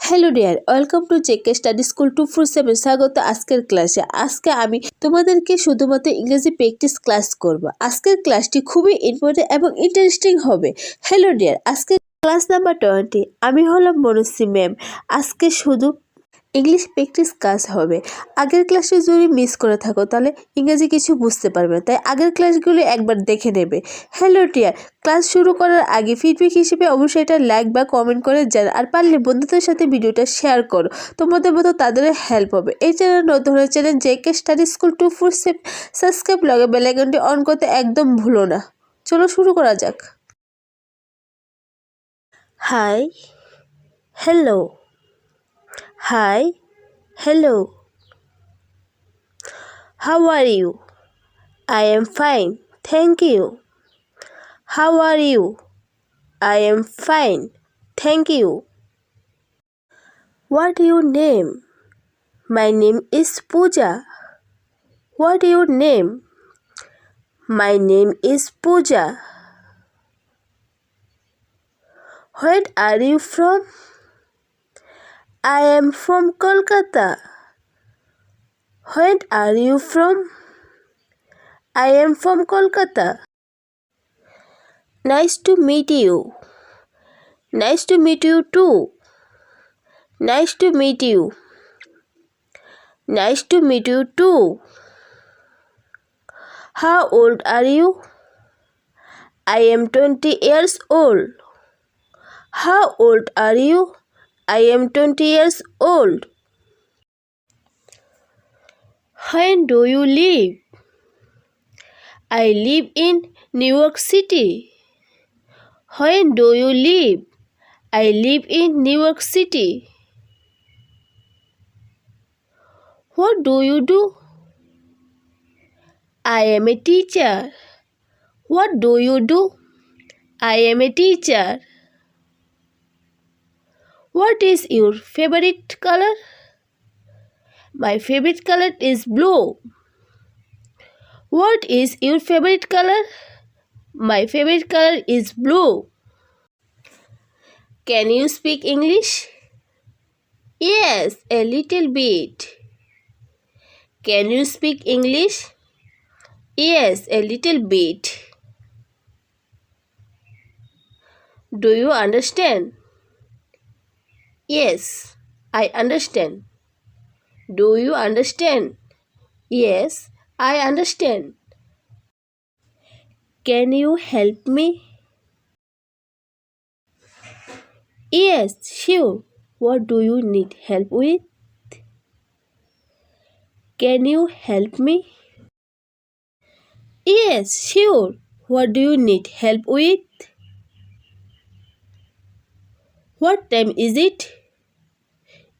Hello dear, welcome to JK study school 247। স্বাগত আজকের ক্লাসে। আজকে আমি তোমাদেরকে শুধুমাত্র ইংরেজি প্র্যাকটিস ক্লাস করব। আজকের ক্লাসটি খুবই ইম্পর্টেন্ট এবং ইন্টারেস্টিং হবে। হ্যালো ডিয়ার, আজকে ক্লাস নাম্বার 20। আমি হলাম মনুশ্রী ম্যাম। আজকে শুধু ইংলিশ প্র্যাকটিস ক্লাস হবে। আগের ক্লাসে যদি মিস করে থাকো তাহলে ইংরেজি কিছু বুঝতে পারবে না, তাই আগের ক্লাসগুলো একবার দেখে নেবে। হ্যালো ডিয়ার, ক্লাস শুরু করার আগে ফিডব্যাক হিসেবে অবশ্যই এটা লাইক বা কমেন্ট করে জান, আর পারলে বন্ধুদের সাথে ভিডিওটা শেয়ার করো। তোমাদের মতো তাদের হেল্প হবে। এই চ্যানেল নতুন হলে channel JK study school 247 subscribe লাগে বেল আইকনটি অন করতে একদম ভুলো না। চলো শুরু করা যাক। Hi, hello, hi, hello. How are you? I am fine, thank you. How are you? I am fine, thank you. What your name? My name is Pooja. What your name? My name is Pooja. Where are you from? I am from Kolkata. Where are you from? I am from Kolkata. Nice to meet you. Nice to meet you too. Nice to meet you. Nice to meet you too. How old are you? I am 20 years old. How old are you? I am 20 years old. When do you live? I live in New York City. When do you live? I live in New York City. What do you do? I am a teacher. What do you do? I am a teacher. What is your favorite color? My favorite color is blue. What is your favorite color? My favorite color is blue. Can you speak English? Yes, a little bit. Can you speak English? Yes, a little bit. Do you understand? Yes, I understand. Do you understand? Yes, I understand. Can you help me? Yes, sure. What do you need help with? Can you help me? Yes, sure. What do you need help with? What time is it?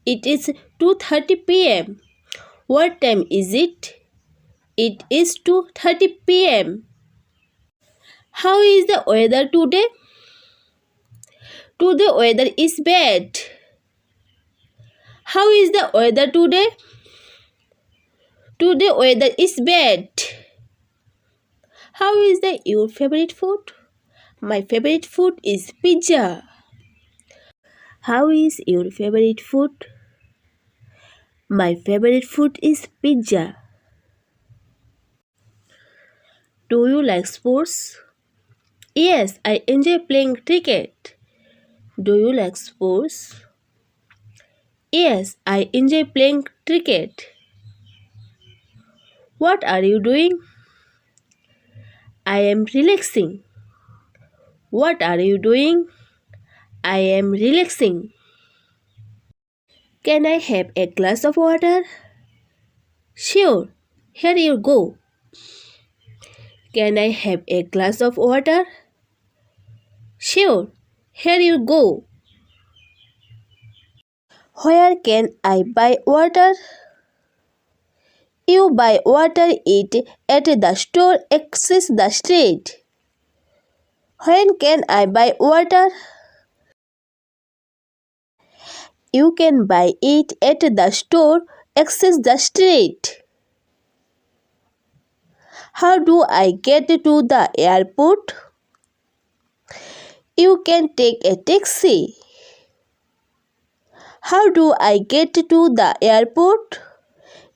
It is 2:30 p.m. What time is it? It is 2:30 p.m. How is the weather today? Today weather is bad. How is the weather today? Today weather is bad. How is your favorite food? My favorite food is pizza. How is your favorite food? My favorite food is pizza. Do you like sports? Yes, I enjoy playing cricket. Do you like sports? Yes, I enjoy playing cricket. What are you doing? I am relaxing. What are you doing? I am relaxing. Can I have a glass of water? Sure, here you go. Can I have a glass of water? Sure, here you go. Where can I buy water? You buy water it at the store across the street. When can I buy water? You can buy it at the store across the street. How do I get to the airport? You can take a taxi. How do I get to the airport?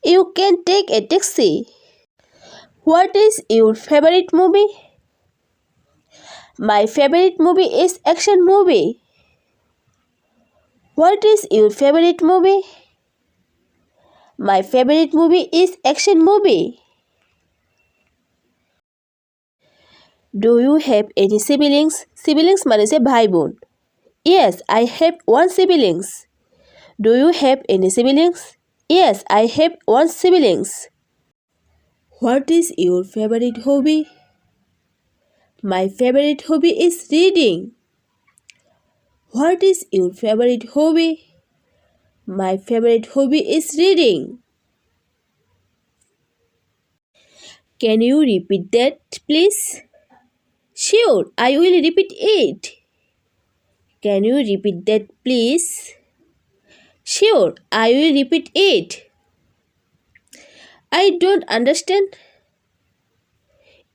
You can take a taxi. What is your favorite movie? My favorite movie is action movie. What is your favorite movie? My favorite movie is action movie. Do you have any siblings? Siblings মানে যে ভাই বোন. Yes, I have one siblings. Do you have any siblings? Yes, I have one siblings. What is your favorite hobby? My favorite hobby is reading. What is your favorite hobby? My favorite hobby is reading. Can you repeat that, please? Sure, I will repeat it. Can you repeat that, please? Sure, I will repeat it. I don't understand.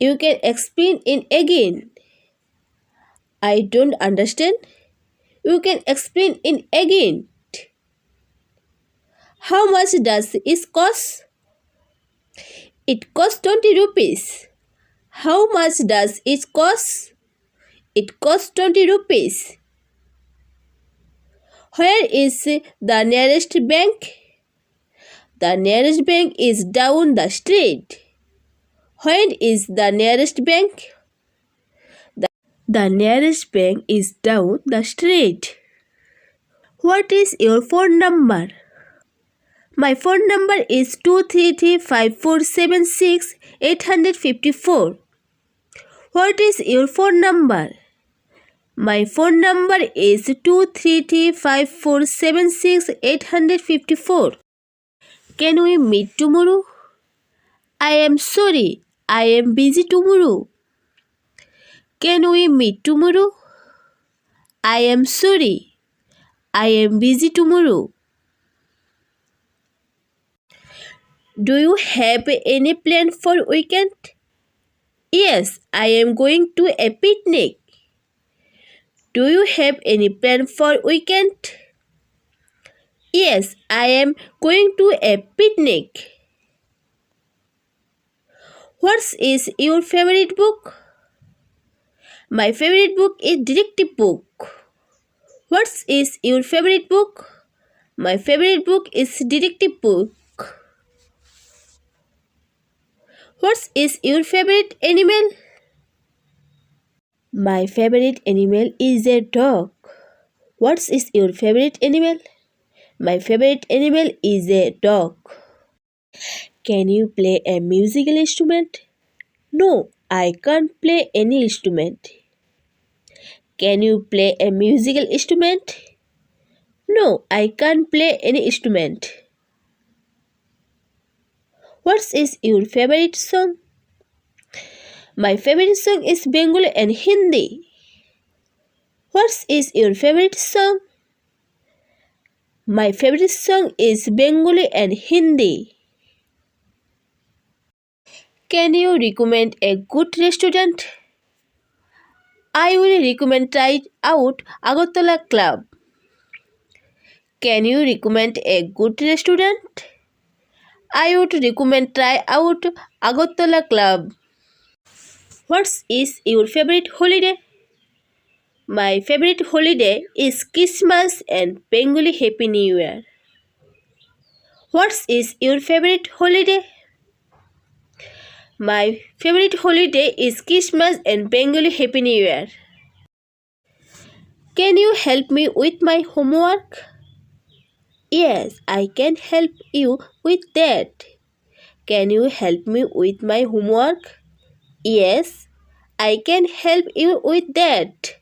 You can explain it again. I don't understand. You can explain it again. How much does it cost? It costs 20 rupees. How much does it cost? It costs 20 rupees. Where is the nearest bank? The nearest bank is down the street. When is the nearest bank? The nearest bank is down the street. What is your phone number? My phone number is 2335476 854. What is your phone number? My phone number is 2335476 854. Can we meet tomorrow? I am sorry, I am busy tomorrow. Can we meet tomorrow? I am sorry, I am busy tomorrow. Do you have any plan for weekend? Yes, I am going to a picnic. Do you have any plan for weekend? Yes, I am going to a picnic. What is your favorite book? My favorite book is detective book. What is your favorite book? My favorite book is detective book. What is your favorite animal? My favorite animal is a dog. What is your favorite animal? My favorite animal is a dog. Can you play a musical instrument? No, I can't play any instrument. Can you play a musical instrument? No, I can't play any instrument. What is your favorite song? My favorite song is Bengali and Hindi. What is your favorite song? My favorite song is Bengali and Hindi. Can you recommend a good restaurant? I will recommend try out Agartala Club. Can you recommend a good restaurant? I would recommend try out Agartala Club. What is your favorite holiday? My favorite holiday is Christmas and Bengali Happy New Year. What is your favorite holiday? My favorite holiday is Christmas and Bengali Happy New Year. Can you help me with my homework? Yes, I can help you with that. Can you help me with my homework? Yes, I can help you with that.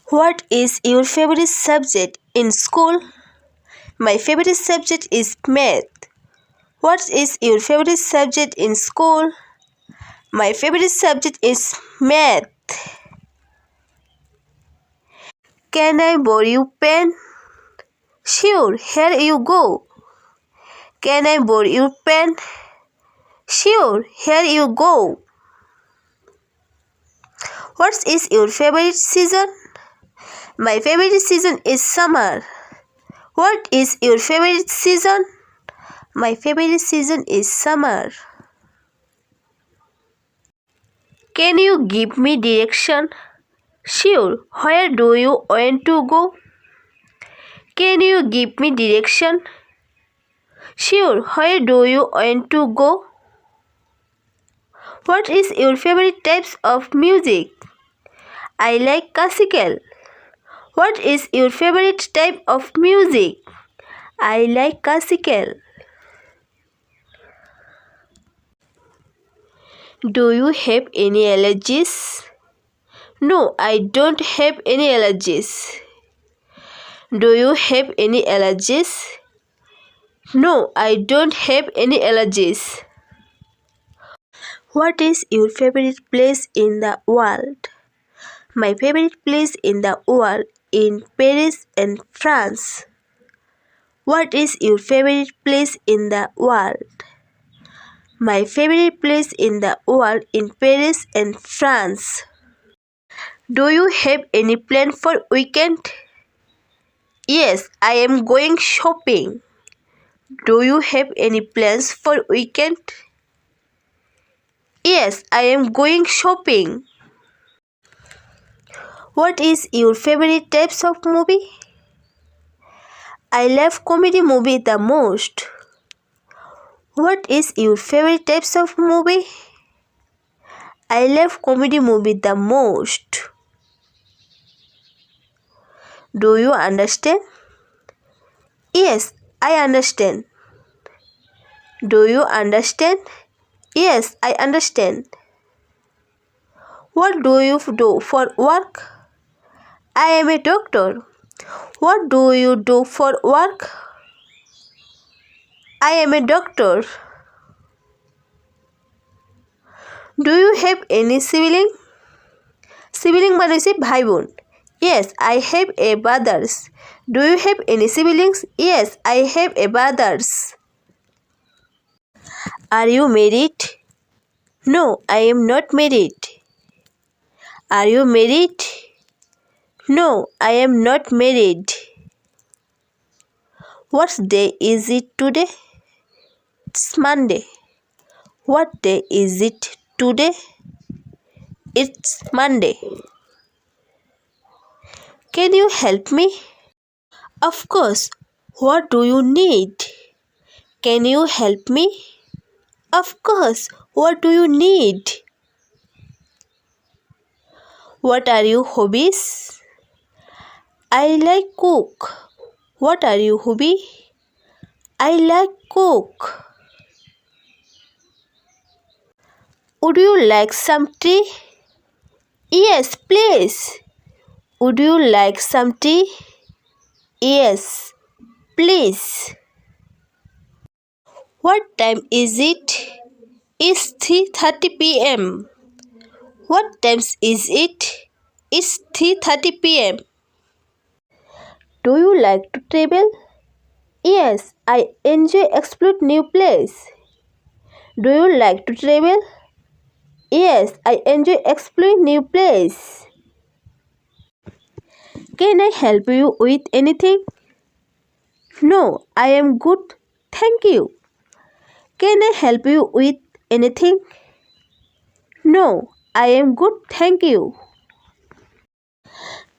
What is your favorite subject in school? My favorite subject is math. What is your favorite subject in school? My favorite subject is math. Can I borrow your pen? Sure, here you go. Can I borrow your pen? Sure, here you go. What is your favorite season? My favorite season is summer. What is your favorite season? My favorite season is summer. Can you give me direction? Sure. Where do you want to go? Can you give me direction? Sure. Where do you want to go? What is your favorite types of music? I like classical. What is your favorite type of music? I like classical. Do you have any allergies? No, I don't have any allergies. Do you have any allergies? No, I don't have any allergies. What is your favorite place in the world? My favorite place in the world in Paris and France. What is your favorite place in the world? My favorite place in the world in Paris and France. Do you have any plan for weekend? Yes, I am going shopping. Do you have any plans for weekend? Yes, I am going shopping. What is your favorite types of movie? I love comedy movie the most. What is your favorite types of movie? I love comedy movie the most. Do you understand? Yes, I understand. Do you understand? Yes, I understand. What do you do for work? I am a doctor. What do you do for work? I am a doctor. Do you have any sibling? Sibling মানে হচ্ছে ভাই বোন. Yes, I have a brothers. Do you have any siblings? Yes, I have a brothers. Are you married? No, I am not married. Are you married? No, I am not married. What day is it today? It's Monday. What day is it today? It's Monday. Can you help me? Of course. What do you need? Can you help me? Of course. What do you need? What are your hobbies? I like cook. What are your hobby? I like cook. Would you like some tea? Yes, please. Would you like some tea? Yes, please. What time is it? It's 3:30 p.m. What time is it? It's 3:30 p.m. Do you like to travel? Yes, I enjoy exploring new place. Do you like to travel? Yes, I enjoy exploring new place. Can I help you with anything? No, I am good. Thank you. Can I help you with anything? No, I am good. Thank you.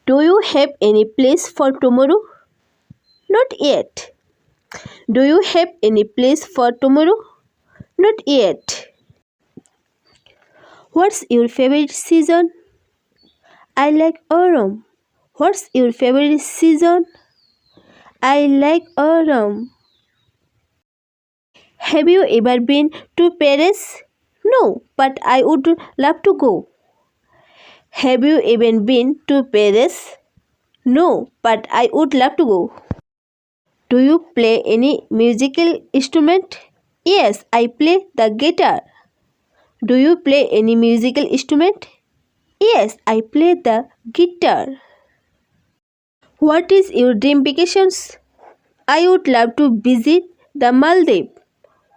Do you have any place for tomorrow? Not yet. Do you have any place for tomorrow? Not yet. What's your favorite season? I like autumn. What's your favorite season? I like autumn. Have you ever been to Paris? No, but I would love to go. Have you even been to Paris? No, but I would love to go. Do you play any musical instrument? Yes, I play the guitar. Do you play any musical instrument? Yes, I play the guitar. What is your dream vacations? I would love to visit the Maldives.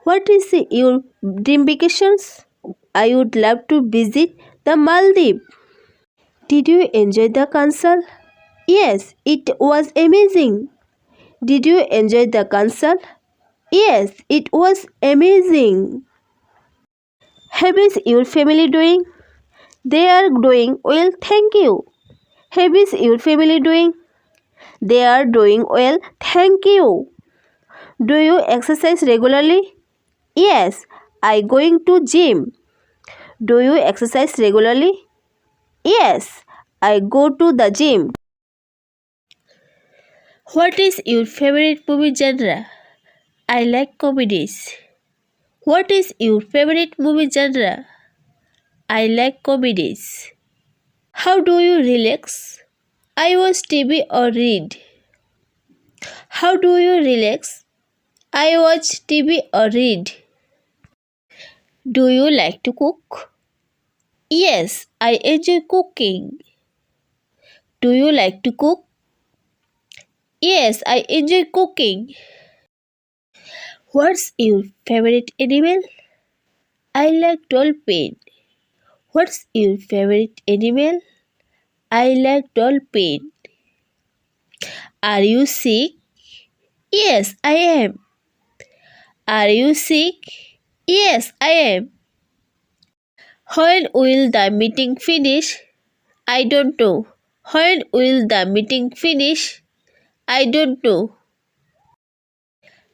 What is your dream vacations? I would love to visit the Maldives. Did you enjoy the concert? Yes, it was amazing. Did you enjoy the concert? Yes, it was amazing. How is your family doing? They are doing well, thank you. How is your family doing? They are doing well, thank you. Do you exercise regularly? Yes, I going to gym. Do you exercise regularly? Yes, I go to the gym. What is your favorite movie genre? I like comedies. What is your favorite movie genre? I like comedies. How do you relax? I watch TV or read. How do you relax? I watch TV or read. Do you like to cook? Yes, I enjoy cooking. Do you like to cook? Yes, I enjoy cooking. What's your favorite animal? I like dolphin. What's your favorite animal? I like dolphin. Are you sick? Yes, I am. Are you sick? Yes, I am. When will the meeting finish? I don't know. When will the meeting finish? I don't know.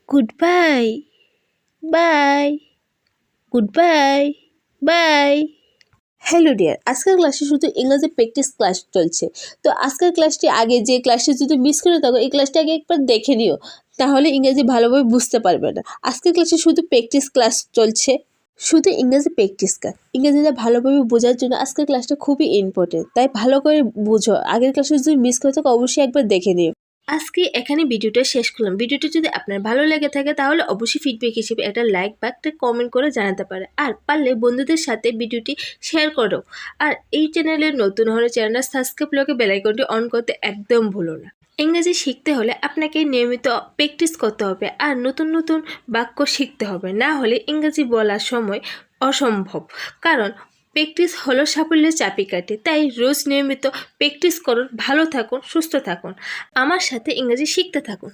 Goodbye. Bye. Goodbye. Bye. Hello dear, আজকের ক্লাসে শুধু ইংরেজি practice class চলছে। তো আজকের ক্লাসটি আগে যে ক্লাসটি যদি মিস করে থাকো এই ক্লাসটি আগে একবার দেখে নিও, তাহলে ইংরেজি ভালোভাবে বুঝতে পারবে না। আজকের ক্লাসে শুধু প্র্যাকটিস ক্লাস চলছে, শুধু ইংরেজি প্র্যাকটিস ক্লাস। ইংরেজিটা ভালোভাবে বোঝার জন্য আজকের ক্লাসটা খুবই ইম্পর্টেন্ট, তাই ভালো করে বুঝো। আগের ক্লাসে যদি মিস করে থাকো অবশ্যই একবার দেখে নিও। আজকে এখানে ভিডিওটা শেষ করলাম। ভিডিওটা যদি আপনার ভালো লেগে থাকে তাহলে অবশ্যই ফিডব্যাক হিসেবে একটা লাইক বা একটা কমেন্ট করে জানাতে পারে, আর পারলে বন্ধুদের সাথে ভিডিওটি শেয়ার করো। আর এই চ্যানেলে নতুন হলে চ্যানেলটা সাবস্ক্রাইব করে বেল আইকনটি অন করতে একদম ভুলো না। ইংরেজি শিখতে হলে আপনাকে নিয়মিত প্র্যাকটিস করতে হবে আর নতুন নতুন বাক্য শিখতে হবে, না হলে ইংরেজি বলার সময় অসম্ভব। কারণ প্র্যাকটিস হলো সাফল্যের চাবিকাঠি, তাই রোজ নিয়মিত প্র্যাকটিস করুন। ভালো থাকুন, সুস্থ থাকুন, আমার সাথে ইংরেজি শিখতে থাকুন।